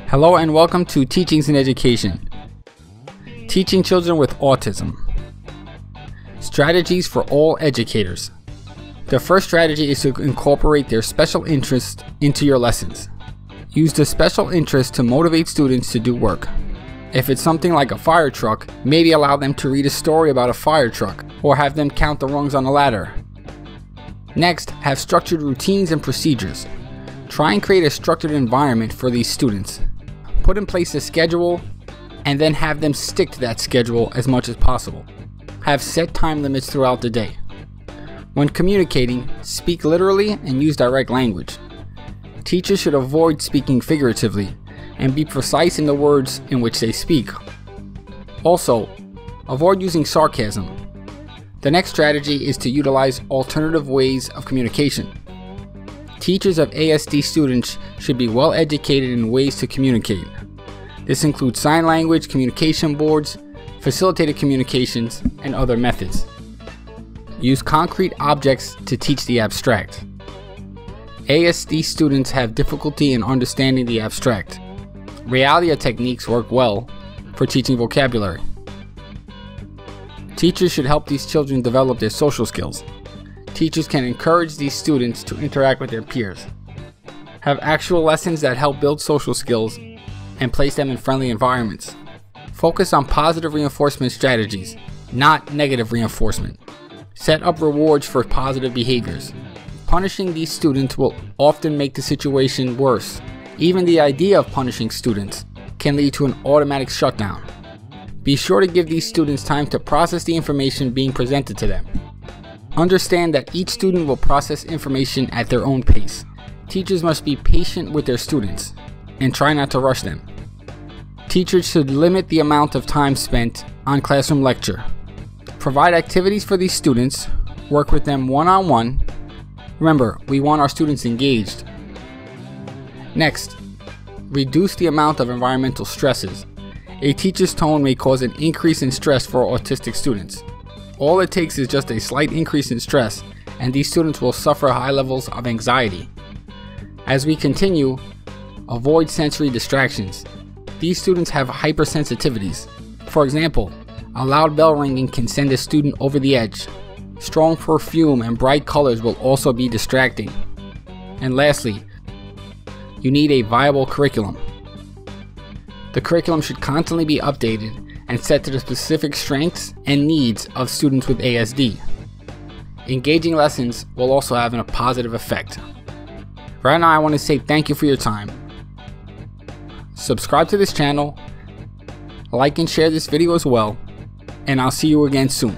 Hello and welcome to Teachings in Education. Teaching children with autism. Strategies for all educators. The first strategy is to incorporate their special interest into your lessons. Use the special interest to motivate students to do work. If it's something like a fire truck, maybe allow them to read a story about a fire truck or have them count the rungs on a ladder. Next, have structured routines and procedures. Try and create a structured environment for these students. Put in place a schedule and then have them stick to that schedule as much as possible. Have set time limits throughout the day. When communicating, speak literally and use direct language. Teachers should avoid speaking figuratively and be precise in the words in which they speak. Also, avoid using sarcasm. The next strategy is to utilize alternative ways of communication. Teachers of ASD students should be well educated in ways to communicate. This includes sign language, communication boards, facilitated communications, and other methods. Use concrete objects to teach the abstract. ASD students have difficulty in understanding the abstract. Realia techniques work well for teaching vocabulary. Teachers should help these children develop their social skills. Teachers can encourage these students to interact with their peers. Have actual lessons that help build social skills and place them in friendly environments. Focus on positive reinforcement strategies, not negative reinforcement. Set up rewards for positive behaviors. Punishing these students will often make the situation worse. Even the idea of punishing students can lead to an automatic shutdown. Be sure to give these students time to process the information being presented to them. Understand that each student will process information at their own pace. Teachers must be patient with their students and try not to rush them. Teachers should limit the amount of time spent on classroom lecture. Provide activities for these students, work with them one-on-one. Remember, we want our students engaged. Next, reduce the amount of environmental stresses. A teacher's tone may cause an increase in stress for autistic students. All it takes is just a slight increase in stress, and these students will suffer high levels of anxiety. As we continue, avoid sensory distractions. These students have hypersensitivities. For example, a loud bell ringing can send a student over the edge. Strong perfume and bright colors will also be distracting. And lastly, you need a viable curriculum. The curriculum should constantly be updated and set to the specific strengths and needs of students with ASD. Engaging lessons will also have a positive effect. Right now, I want to say thank you for your time. Subscribe to this channel, like and share this video as well, and I'll see you again soon.